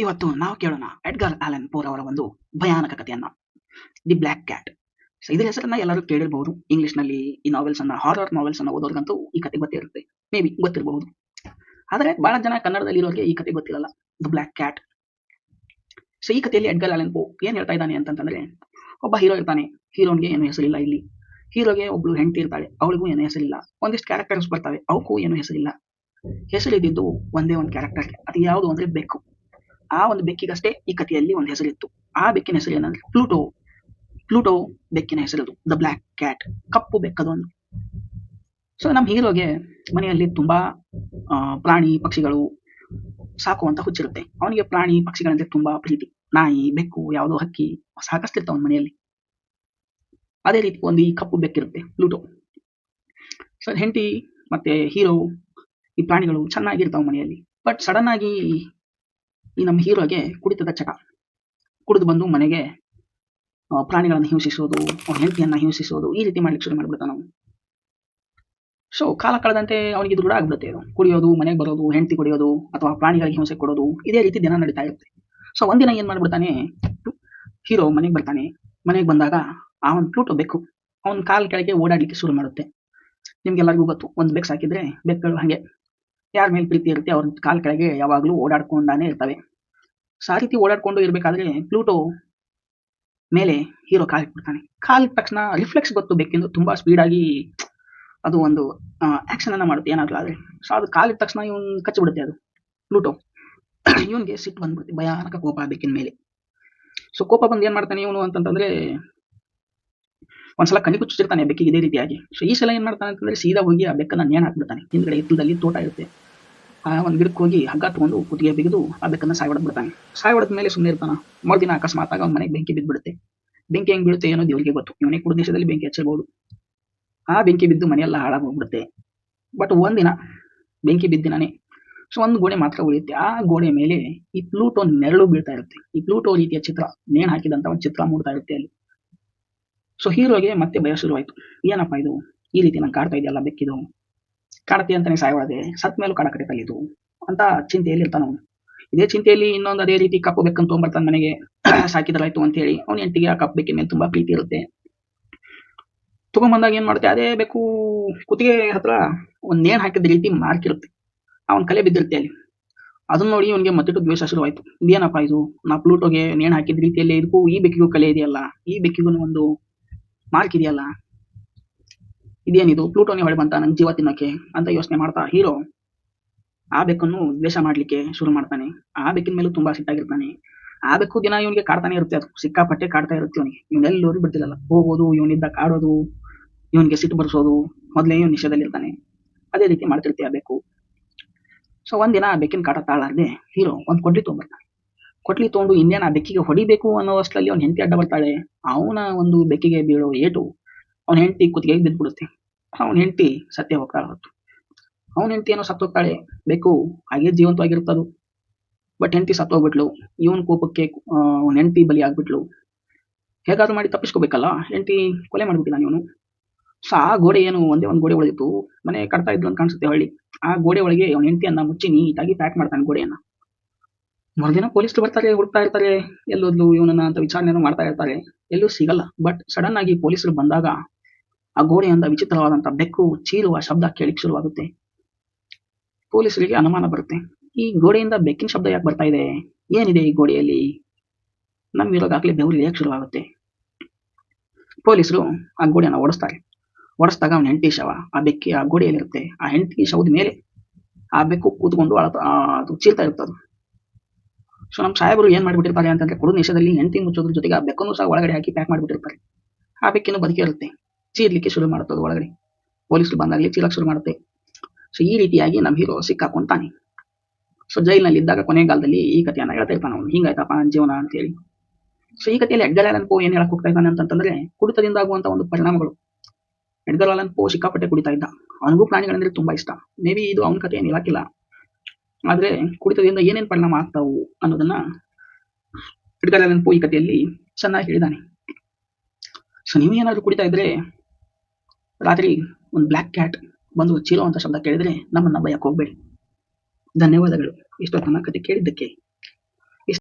ಇವತ್ತು ನಾವು ಕೇಳೋಣ ಎಡ್ಗರ್ ಆಲನ್ ಪೋರ್ ಅವರ ಒಂದು ಭಯಾನಕ ಕಥೆಯನ್ನ, ದಿ ಬ್ಲ್ಯಾಕ್ ಕ್ಯಾಟ್. ಸೊ ಇದರ ಹೆಸರನ್ನ ಎಲ್ಲರೂ ಕೇಳಿರಬಹುದು. ಇಂಗ್ಲಿಷ್ ನಲ್ಲಿ ಈ ನಾವೆಲ್ಸ್ ಅನ್ನ, ಹಾರರ್ ನಾವೆಲ್ಸ್ ಅನ್ನ ಓದೋರ್ಗಂತೂ ಈ ಕತೆ ಗೊತ್ತೇ ಇರುತ್ತೆ, ಮೇ ಬಿ ಗೊತ್ತಿರಬಹುದು. ಆದರೆ ಬಹಳ ಜನ ಕನ್ನಡದಲ್ಲಿ ಇರೋರಿಗೆ ಈ ಕತೆ ಗೊತ್ತಿರಲ್ಲ, ದ ಬ್ಲ್ಯಾಕ್ ಕ್ಯಾಟ್. ಸೊ ಈ ಕಥೆಯಲ್ಲಿ ಎಡ್ಗರ್ ಆಲನ್ ಪೋ ಏನ್ ಹೇಳ್ತಾ ಇದ್ದಾನೆ ಅಂತಂದ್ರೆ, ಒಬ್ಬ ಹೀರೋ ಇರ್ತಾನೆ, ಹೀರೋನ್ಗೆ ಏನು ಹೆಸರಿಲ್ಲ. ಇಲ್ಲಿ ಹೀರೋಗೆ ಒಬ್ಳು ಹೆಂಡತಿ ಇರ್ತಾಳೆ, ಅವಳಿಗೂ ಏನು ಹೆಸರಿಲ್ಲ. ಒಂದಿಷ್ಟು ಕ್ಯಾರೆಕ್ಟರ್ಸ್ ಬರ್ತವೆ, ಅವಕ್ಕೂ ಏನು ಹೆಸರಿಲ್ಲ. ಹೆಸರಿದ್ದು ಒಂದೇ ಒಂದು ಕ್ಯಾರೆಕ್ಟರ್ಗೆ, ಅದು ಯಾವುದು ಅಂದ್ರೆ ಬೆಕ್ಕು. ಆ ಒಂದು ಬೆಕ್ಕಿಗಷ್ಟೇ ಈ ಕಥೆಯಲ್ಲಿ ಒಂದು ಹೆಸರಿತ್ತು. ಆ ಬೆಕ್ಕಿನ ಹೆಸರು ಏನಂದ್ರೆ ಪ್ಲೂಟೋ. ಪ್ಲೂಟೋ ಬೆಕ್ಕಿನ ಹೆಸರದು, ದ ಬ್ಲ್ಯಾಕ್ ಕ್ಯಾಟ್, ಕಪ್ಪು ಬೆಕ್ಕದು ಅಂತ. ಸೊ ನಮ್ಮ ಹೀರೋಗೆ ಮನೆಯಲ್ಲಿ ತುಂಬಾ ಪ್ರಾಣಿ ಪಕ್ಷಿಗಳು ಸಾಕುವಂತ ಹುಚ್ಚಿರುತ್ತೆ. ಅವನಿಗೆ ಪ್ರಾಣಿ ಪಕ್ಷಿಗಳಂದ್ರೆ ತುಂಬಾ ಪ್ರೀತಿ. ನಾಯಿ, ಬೆಕ್ಕು, ಯಾವುದೋ ಹಕ್ಕಿ ಸಾಕಷ್ಟಿರ್ತಾವ ಅವನ ಮನೆಯಲ್ಲಿ. ಅದೇ ರೀತಿ ಒಂದು ಈ ಕಪ್ಪು ಬೆಕ್ಕಿರುತ್ತೆ, ಪ್ಲೂಟೋ. ಸೊ ಹೆಂಡತಿ ಮತ್ತೆ ಹೀರೋ ಈ ಪ್ರಾಣಿಗಳು ಚೆನ್ನಾಗಿರ್ತಾವ ಮನೆಯಲ್ಲಿ. ಬಟ್ ಸಡನ್ ಆಗಿ ಈ ನಮ್ಮ ಹೀರೋಗೆ ಕುಡಿತದ ಚಟ, ಕುಡಿದು ಬಂದು ಮನೆಗೆ ಪ್ರಾಣಿಗಳನ್ನು ಹಿಂಸಿಸೋದು, ಅವನ ಹೆಂಡತಿಯನ್ನ ಹಿಂಸಿಸೋದು, ಈ ರೀತಿ ಮಾಡ್ಲಿಕ್ಕೆ ಶುರು ಮಾಡ್ಬಿಡ್ತಾನ ನಾವು. ಸೊ ಕಾಲ ಕಳೆದಂತೆ ಅವನಿಗೆ ಇದು ರೂಢ ಆಗ್ಬಿಡುತ್ತೆ. ಇದು ಕುಡಿಯೋದು, ಮನೆಗೆ ಬರೋದು, ಹೆಂಡತಿ ಕುಡಿಯೋದು ಅಥವಾ ಪ್ರಾಣಿಗಳಿಗೆ ಹಿಂಸೆ ಕೊಡೋದು, ಇದೇ ರೀತಿ ದಿನ ನಡೀತಾ ಇರುತ್ತೆ. ಸೊ ಒಂದಿನ ಏನ್ ಮಾಡ್ಬಿಡ್ತಾನೆ, ಹೀರೋ ಮನೆಗೆ ಬರ್ತಾನೆ. ಮನೆಗೆ ಬಂದಾಗ ಆ ಒಂದು ಪ್ಲೂಟೋ ಬೆಕ್ಕು ಅವನ ಕಾಲ್ ಕೆಳಗೆ ಓಡಾಡ್ಲಿಕ್ಕೆ ಶುರು ಮಾಡುತ್ತೆ. ನಿಮ್ಗೆಲ್ಲರಿಗೂ ಗೊತ್ತು, ಒಂದು ಬೆಕ್ಕು ಸಾಕಿದ್ರೆ ಬೆಕ್ಕುಗಳು ಹಂಗೆ ಯಾರ ಮೇಲೆ ಪ್ರೀತಿ ಇರುತ್ತೆ ಅವ್ರ ಕಾಲ್ ಕೆಳಗೆ ಯಾವಾಗ್ಲೂ ಓಡಾಡ್ಕೊಂಡಾನೆ ಇರ್ತವೆ. ಸೊ ಆ ರೀತಿ ಓಡಾಡ್ಕೊಂಡು ಇರ್ಬೇಕಾದ್ರೆ ಪ್ಲೂಟೋ ಮೇಲೆ ಹೀರೋ ಕಾಲಿಟ್ಬಿಡ್ತಾನೆ. ಕಾಲಿಟ್ಟ ತಕ್ಷಣ ರಿಫ್ಲೆಕ್ಸ್ ಗೊತ್ತು ಬೆಕ್ಕಿಂದು, ತುಂಬಾ ಸ್ಪೀಡ್ ಆಗಿ ಅದು ಒಂದು ಆಕ್ಷನ್ ಅನ್ನ ಮಾಡುತ್ತೆ ಏನಾದ್ರು ಆದ್ರೆ. ಸೊ ಅದು ಕಾಲಿಟ್ಟ ತಕ್ಷಣ ಇವನ್ ಕಚ್ಚಿಬಿಡುತ್ತೆ ಅದು ಪ್ಲೂಟೋ. ಇವನ್ಗೆ ಸಿಟ್ಟು ಬಂದ್ಬಿಡುತ್ತೆ, ಭಯಾನಕ ಕೋಪ ಬೆಕ್ಕಿನ ಮೇಲೆ. ಸೊ ಕೋಪ ಬಂದು ಏನ್ ಮಾಡ್ತಾನೆ ಇವನು ಅಂತಂದ್ರೆ, ಒಂದ್ಸಲ ಕಣ್ಣಿ ಕುಚ್ಚಿರ್ತಾನೆ ಬೆಕ್ಕಿಗೆ ಇದೇ ರೀತಿಯಾಗಿ. ಸೊ ಈ ಸಲ ಏನ್ ಮಾಡ್ತಾನೆ ಅಂತಂದ್ರೆ, ಸೀದಾ ಹೋಗಿ ಆ ಬೆಕ್ಕನ್ನ ನೇಣು ಹಾಕ್ಬಿಡ್ತಾನೆ. ಹಿಂದ್ಗಡೆ ಹಿತ್ತಲದಲ್ಲಿ ತೋಟ ಇರುತ್ತೆ, ಆ ಒಂದು ಗಿಡಕ್ಕೆ ಹೋಗಿ ಹಗ್ಗ ತಗೊಂಡು ಕುತ್ತಿಗೆ ಬಿಗಿದು ಆ ಬೆಕ್ಕನ್ನ ಸಾಯ್ ಹೊಡೆದ್ಬಿಡ್ತಾನೆ. ಸಾಯ್ ಹೊಡೆದ ಮೇಲೆ ಸುಮ್ಮನೆ ಇರ್ತಾನ. ಮರುದಿನ ಅಕಸ್ಮಾತ್ ಆಗ ಅವ್ನ ಮನೆಗೆ ಬೆಂಕಿ ಬಿದ್ದುಬಿಡುತ್ತೆ. ಬೆಂಕಿ ಹೆಂಗ್ ಬೀಳುತ್ತೆ ಏನೋ ದೇವರಿಗೆ ಗೊತ್ತು. ಇವನೇ ಕೂಡ ದೇಶದಲ್ಲಿ ಬೆಂಕಿ ಹಚ್ಚಿರ್ಬೋದು. ಆ ಬೆಂಕಿ ಬಿದ್ದು ಮನೆಯೆಲ್ಲ ಹಾಳಾಗೋಗ್ಬಿಡುತ್ತೆ. ಬಟ್ ಒಂದಿನ ಬೆಂಕಿ ಬಿದ್ದಿನಾನೆ. ಸೊ ಒಂದು ಗೋಡೆ ಮಾತ್ರ ಉಳಿಯುತ್ತೆ. ಆ ಗೋಡೆ ಮೇಲೆ ಈ ಪ್ಲೂಟೋ ನೆರಳು ಬೀಳ್ತಾ ಇರುತ್ತೆ. ಈ ಪ್ಲೂಟೋ ರೀತಿಯ ಚಿತ್ರ, ನೇಣು ಹಾಕಿದಂತ ಒಂದು ಚಿತ್ರ ಮೂಡ್ತಾ ಇರುತ್ತೆ ಅಲ್ಲಿ. ಸೊ ಹೀರೋಗೆ ಮತ್ತೆ ಭಯ ಶುರುವಾಯ್ತು. ಏನಪ್ಪಾ ಇದು, ಈ ರೀತಿ ನಂಗೆ ಕಾಡ್ತಾ ಇದೆಯಲ್ಲ ಬೆಕ್ಕಿದು, ಕಾಡತ್ತೆ ಅಂತಾನೆ ಸಾಯ್ ಹೊಡೆದೆ, ಸತ್ ಮೇಲೂ ಕಾಡಕತ್ತಲ್ಲ ಇದು ಅಂತ ಚಿಂತೆಯಲ್ಲಿ ಇರ್ತಾನ ಅವನು. ಇದೇ ಚಿಂತೆಯಲ್ಲಿ ಇನ್ನೊಂದು ಅದೇ ರೀತಿ ಕಪ್ಪು ಬೆಕ್ಕನ್ನು ತೊಗೊಂಡ್ಬರ್ತಾನೆ ಮನೆಗೆ. ಸಾಕಿದ್ರಾಯ್ತು ಅಂತ ಹೇಳಿ ಅವನ ಹೆಂಡತಿಗೆ ಆ ಕಪ್ಪು ಬೆಕ್ಕಿನ ಮೇಲೆ ತುಂಬಾ ಪ್ರೀತಿ ಇರುತ್ತೆ. ತಗೊಂಡ್ಬಂದಾಗ ಏನ್ ಮಾಡುತ್ತೆ, ಅದೇ ಬೆಕ್ಕು ಕುತ್ತಿಗೆ ಹತ್ರ ಒಂದ್ ನೇಣು ಹಾಕಿದ ರೀತಿ ಮಾರ್ಕ್ ಇರುತ್ತೆ, ಅವನ್ ಕಲೆ ಬಿದ್ದಿರುತ್ತೆ ಅಲ್ಲಿ. ಅದನ್ನ ನೋಡಿ ಇವನಿಗೆ ಮತ್ತಿಟ್ಟು ದ್ವೇಷ ಶುರುವಾಯ್ತು. ಇದೇನಪ್ಪಾ ಇದು, ನಾ ಪ್ಲೂಟೋಗೆ ನೇಣು ಹಾಕಿದ ರೀತಿಯಲ್ಲಿ ಇದಕ್ಕೂ ಈ ಬೆಕ್ಕಿಗೂ ಕಲೆ ಇದೆಯಲ್ಲ, ಈ ಬೆಕ್ಕಿಗೂ ಒಂದು ಮಾರ್ಕ್ ಇದೆಯಲ್ಲ, ಇದೇನಿದು, ಪ್ಲೂಟೋನೇ ಹೊಳೆ ಬಂತ ನಂಗೆ ಜೀವ ತಿನ್ನೋಕೆ ಅಂತ ಯೋಚನೆ ಮಾಡ್ತಾ ಹೀರೋ ಆ ಬೆಕ್ಕನ್ನು ದ್ವೇಷ ಮಾಡ್ಲಿಕ್ಕೆ ಶುರು ಮಾಡ್ತಾನೆ. ಆ ಬೆಕ್ಕಿನ ಮೇಲೂ ತುಂಬಾ ಸಿಟ್ಟಾಗಿರ್ತಾನೆ. ಆ ಬೆಕ್ಕು ದಿನ ಇವನಿಗೆ ಕಾಡ್ತಾನೆ ಇರುತ್ತೆ, ಅದು ಸಿಕ್ಕಾಪಟ್ಟೆ ಕಾಡ್ತಾ ಇರುತ್ತೆ ಇವನಿಗೆ. ಇವನೆಲ್ಲರೂ ಬಿಡ್ತಿರಲ್ಲ, ಹೋಗೋದು, ಇವನಿದ್ದ ಕಾಡೋದು, ಇವನಿಗೆ ಸಿಟ್ಟು ಬರ್ಸೋದು. ಮೊದಲೇ ಇವನು ನಿಷೇಧದಲ್ಲಿ ಇರ್ತಾನೆ, ಅದೇ ರೀತಿ ಮಾಡ್ತಿರ್ತೀಯ ಆ ಬೆಕ್ಕು. ಸೊ ಒಂದಿನ ಆ ಬೆಕ್ಕಿನ ಕಾಟ ತಾಳಾರ್ದೆ ಹೀರೋ ಒಂದ್ ಕೊಡ್ಲಿ ತೊಗೊಂಡ್ಬರ್ತಾನೆ. ಕೊಡ್ಲಿ ತೊಗೊಂಡು ಇನ್ನೇನು ಆ ಬೆಕ್ಕಿಗೆ ಹೊಡಿಬೇಕು ಅನ್ನೋ ಅಷ್ಟರಲ್ಲಿ ಅವ್ನ ಹೆಂಡತಿ ಅಡ್ಡ ಬರ್ತಾಳೆ. ಅವನ ಒಂದು ಬೆಕ್ಕಿಗೆ ಬೀಳೋ ಏಟು ಅವನ ಹೆಂಡತಿ ಕುತ್ತಿಗೆಗೆ ಬಿದ್ದ್ಬಿಡುತ್ತೆ. ಅವನ ಹೆಂಡತಿ ಸತ್ಯ ಹೋಗ್ತಾಳೆ. ಹೊತ್ತು ಅವನ ಹೆಂಡತಿ ಏನೋ ಸತ್ತೋಗ್ತಾಳೆ. ಬೆಕ್ಕು ಹಾಗೆ ಜೀವಂತವಾಗಿರುತ್ತದು. ಬಟ್ ಹೆಂಡತಿ ಸತ್ತೋಗ್ಬಿಟ್ಲು. ಇವನ್ ಕೋಪಕ್ಕೆ ಅವನ ಹೆಂಡತಿ ಬಲಿ ಆಗ್ಬಿಟ್ಲು. ಹೇಗಾದ್ರೂ ಮಾಡಿ ತಪ್ಪಿಸ್ಕೋಬೇಕಲ್ಲ, ಹೆಂಡತಿ ಕೊಲೆ ಮಾಡ್ಬಿಟ್ಟಿದ್ದಾನೆ ಇವನು. ಸೊ ಆ ಗೋಡೆ ಏನು ಒಂದೇ ಒಂದು ಗೋಡೆ ಉಳಿದಿತ್ತು, ಮನೆ ಕಟ್ತಾ ಇದ್ರು ಅಂತ ಕಾಣಿಸುತ್ತೆ ಹಳ್ಳಿ. ಆ ಗೋಡೆ ಒಳಗೆ ಅವನ ಹೆಂಡತಿಯನ್ನ ಮುಚ್ಚಿ ನೀಟಾಗಿ ಪ್ಯಾಕ್ ಮಾಡ್ತಾನೆ ಗೋಡೆಯನ್ನ. ಮರುದಿನ ಪೊಲೀಸರು ಬರ್ತಾರೆ, ಹುಡುಕ್ತಾ ಇರ್ತಾರೆ, ಎಲ್ಲೋದ್ಲು ಇವನನ್ನ ಅಂತ ವಿಚಾರಣೆನೂ ಮಾಡ್ತಾ ಇರ್ತಾರೆ. ಎಲ್ಲೂ ಸಿಗಲ್ಲ. ಬಟ್ ಸಡನ್ ಆಗಿ ಪೊಲೀಸರು ಬಂದಾಗ ಆ ಗೋಡೆಯಿಂದ ವಿಚಿತ್ರವಾದಂತ ಬೆಕ್ಕು ಚೀರುವ ಶಬ್ದ ಕೇಳಿಕ್ ಶುರುವಾಗುತ್ತೆ. ಪೊಲೀಸರಿಗೆ ಅನುಮಾನ ಬರುತ್ತೆ, ಈ ಗೋಡೆಯಿಂದ ಬೆಕ್ಕಿನ ಶಬ್ದ ಯಾಕೆ ಬರ್ತಾ ಇದೆ, ಏನಿದೆ ಈ ಗೋಡೆಯಲ್ಲಿ. ನಮ್ ಇರೋಗಾಗ್ಲೇ ಬೆವರು ಇಳಿಯಕ್ ಶುರುವಾಗುತ್ತೆ. ಪೊಲೀಸರು ಆ ಗೋಡೆಯನ್ನ ಓಡಿಸ್ತಾರೆ. ಓಡಿಸಿದಾಗ ಅವನ ಹೆಂಡತಿ ಶವ ಆ ಬೆಕ್ಕಿ ಆ ಗೋಡೆಯಲ್ಲಿರುತ್ತೆ. ಆ ಹೆಂಡತಿ ಶವದ ಮೇಲೆ ಆ ಬೆಕ್ಕು ಕೂತ್ಕೊಂಡು ಅದು ಚೀರ್ತಾ ಇರ್ತದೆ. ಸೊ ನಮ್ಮ ಸಾಹೇಬರು ಏನ್ ಮಾಡ್ಬಿಟ್ಟಿರ್ತಾರೆ ಅಂತಂದ್ರೆ, ಕೊಡು ನಿಷೇಧದಲ್ಲಿ ಹೆಂಡತಿ ಮುಚ್ಚೋದ್ರ ಜೊತೆಗೆ ಆ ಬೆಕ್ಕನ್ನು ಸಹ ಒಳಗಡೆ ಹಾಕಿ ಪ್ಯಾಕ್ ಮಾಡ್ಬಿಟ್ಟಿರ್ತಾರೆ. ಆ ಬೆಕ್ಕಿನ ಬದುಕಿ ಇರುತ್ತೆ, ಚೀರ್ಲಿಕ್ಕೆ ಶುರು ಮಾಡುತ್ತದೆ ಒಳಗಡೆ. ಪೊಲೀಸರು ಬಂದಾಗಲೇ ಚೀಲಕ್ಕೆ ಶುರು ಮಾಡುತ್ತೆ. ಸೊ ಈ ರೀತಿಯಾಗಿ ನಮ್ಮ ಹೀರೋ ಸಿಕ್ಕಾಕೊಂತಾನೆ. ಸೊ ಜೈಲಿನಲ್ಲಿ ಇದ್ದಾಗ ಕೊನೆಗಾಲದಲ್ಲಿ ಈ ಕಥೆಯನ್ನ ಹೇಳ್ತಾ ಇರ್ತಾನೆ ಅವನು, ಹಿಂಗಾಯ್ತಪ್ಪ ನನ್ನ ಜೀವನ ಅಂತ ಹೇಳಿ. ಸೊ ಈ ಕಥೆಯಲ್ಲಿ ಎಡ್ಗರ್ ಆಲನ್ ಪೋ ಏನ್ ಹೇಳಕ್ ಹೋಗ್ತಾ ಇದ್ದಾನೆ ಅಂತಂದ್ರೆ, ಕುಡಿತದಿಂದ ಆಗುವಂತ ಒಂದು ಪರಿಣಾಮಗಳು. ಎಡ್ಗರ್ ಆಲನ್ ಪೋ ಸಿಕ್ಕಾಪಟ್ಟೆ ಕುಡಿತಾ ಇದ್ದ. ಅವನಿಗೂ ಪ್ರಾಣಿಗಳಂದ್ರೆ ತುಂಬಾ ಇಷ್ಟ. ಮೇ ಬಿ ಇದು ಅವನ ಕಥೆ ಏನು ಇರಾಕಿಲ್ಲ, ಆದ್ರೆ ಕುಡಿತದಿಂದ ಏನೇನ್ ಪರಿಣಾಮ ಆಗ್ತಾವು ಅನ್ನೋದನ್ನ ಎಡ್ಗರ್ ಆಲನ್ ಪೋ ಈ ಕಥೆಯಲ್ಲಿ ಚೆನ್ನಾಗಿ ಹೇಳಿದಾನೆ. ಸೊ ನೀವು ಏನಾದ್ರು ಕುಡಿತಾ ಇದ್ರೆ ರಾತ್ರಿ ಒಂದು ಬ್ಲ್ಯಾಕ್ ಕ್ಯಾಟ್ ಬಂದು ಚೀಲೋ ಅಂತ ಶಬ್ದ ಕೇಳಿದ್ರೆ ನಮ್ಮನ್ನ ಭಯಕ್ಕೆ ಹೋಗ್ಬೇಡಿ. ಧನ್ಯವಾದಗಳು ಇಷ್ಟೊತ್ತನ ಕತೆ ಕೇಳಿದ್ದಕ್ಕೆ.